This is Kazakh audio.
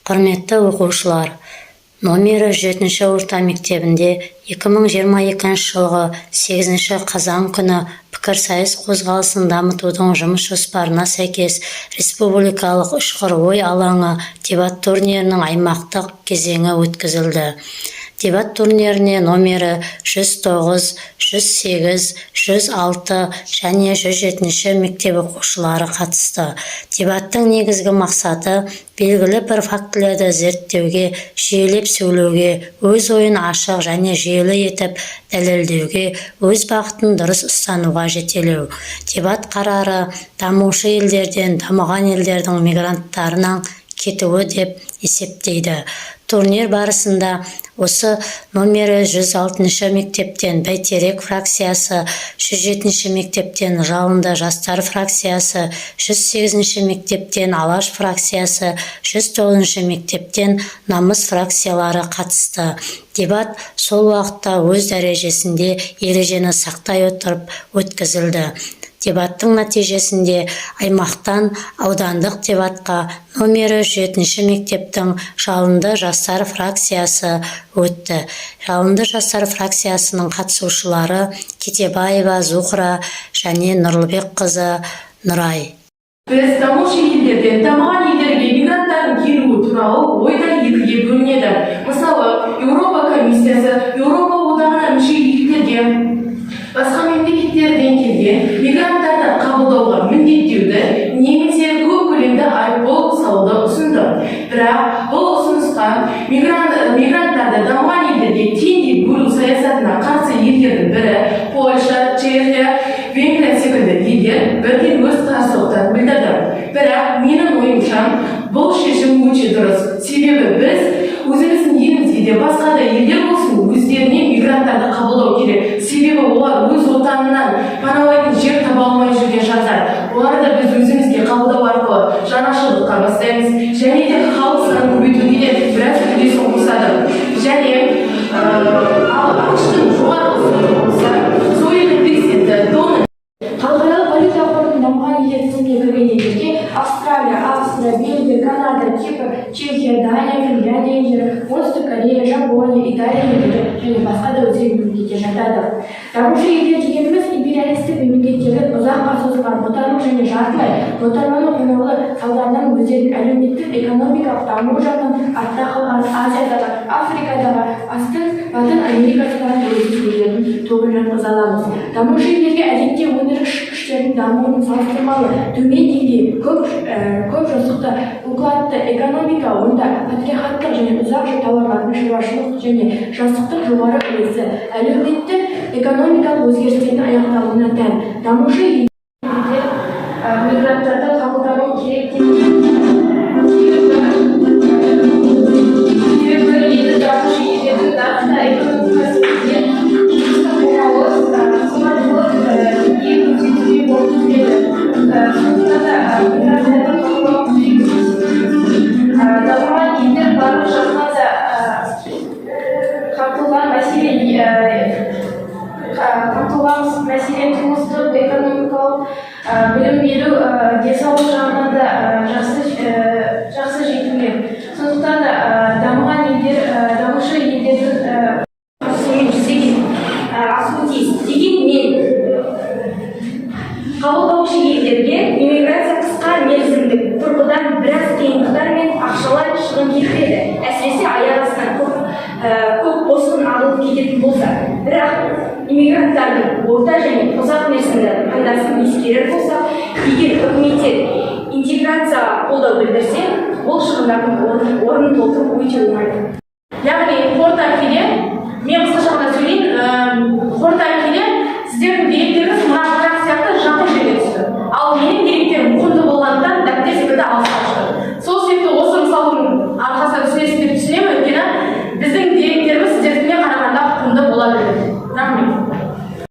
Құрметті оқушылар, номері 7-ші орта мектебінде 2022 жылғы 8-ші қазан күні пікірсайыс қозғалысын дамытудың жұмыс жоспарына сәйкес республикалық ұшқыр ой алаңы дебат турнирінің аймақтық кезеңі өткізілді. Дебат турниріне номері 109, 108, 106 және 107 мектеп оқушылары қатысты. Дебаттың негізгі мақсаты белгілі бір фактілерді зерттеуге, жүйелеп сөйлеуге, өз ойын ашық және жүйелі етіп дәлелдеуге, өз бағытын дұрыс ұстануға жетелеу. Дебат қарары дамушы елдерден дамыған елдердің мигранттарының кетуі деп есептейді. Турнир барысында осы номері 106 мектептен Бәйтерек фракциясы, 107 мектептен Жалынды жастар фракциясы, 108 мектептен Алаш фракциясы, 109 мектептен Намыс фракциялары қатысты. Дебат сол уақытта өз дәрежесінде ережені сақтай отырып өткізілді. Дебаттың нәтижесінде аймақтан аудандық дебатқа номері 7 мектептің Жалынды жастар фракциясы өтті. Жалынды жастар фракциясының қатысушылары Кетебаева Зухра және Нұрлыбек қызы Нұрай. Біз дамушы елдерден дамыған елдерге мигранттардың келуі туралы ойда екіге бөлінеді. Мысалы, Еуропа комиссиясы Еуропа одағына мүше елдерге басқа мемлекеттерден келген мигранттарды қабылдауға міндеттеуді немесе көп көлемді айыппұл салуды ұсынды. Бірақ бұл ұсынысқа мигранттарды дамыған елдерге теңдей бөлу саясатына қарсы елдердің бірі Польша, Чехия, Венгрия секілді елдер бірден өз қарсылықтарын білдірді. Бірақ менің ойымша бұл шешім өте дұрыс. Себебі біз өзіміздің елімізге де басқа да елдер болсын өздеріне мигранттарды қабылдау керек. Себебі олар өз отанынан паналайтын жер таба алмай жүрген жандар. Оларды біз өзімізге қабылдау арқылы жаңашылдыққа бастаймыз және де халық санын көбейтуге де біраз үлесін қосады. Және ақш-тың жоғарғы соты болса, союздың президенті Дональд халықаралық валюта қорының дамыған елдер тізіміне кірген елдерге Австралия, Австрия, Бельгия, Канада, Кипр, Чехия, Дания, Финляндия елдері, оңтүстік Корея, Жапония, Италия елдері және басқа да өзге мемлекеттер жатады. Дамушы елдер дегеніміз империалистік мемлекеттердің ұзаққа созылған отарлық және жартылай отарлану қинаулы салдарынан өздерінің әлеуметтік экономикалық дамуы жағынан артта қалған Азиядағы, Африкадағы, Батыс Америкасындағы елдердің тобын жатқыза аламыз. Дамушы елдерге әдетте өндіріс күштерінің дамуының салыстырмалы төмен деңгейі, көп жосықты уклатты экономика, онда патриархаттық және ұзақ жыл тауарлардың шаруашылық және жастықтың жоғары үлесі әлеуметтік экономикалық өзгерістердің аяқталуына тән. Дамушы елдер мигранттарды қабылдауы керек деп мәселен тұрмыстық, экономикалық, білім беру, денсаулық жағынан да жақсы жетілген. Сондықтан да дамыған елдер, дамушы елдердің жүзеге асуы тиіс. Дегенмен қабылдаушы елдерге иммиграция қысқа мерзімдік тұрғыдан біраз қиындықтар мен ақшалай шығын келтіреді. Әсіресе аяқ астынан көп босқын ағылып кететін болса. Бірақ иммигранттардың орта және ұзақ мерзімді пайдасын ескерер болсақ, егер үкіметтер интеграцияға қолдау білдірсе, бұл шығындардың орнын толтыру өте оңай. Яғни қорыта келе, мен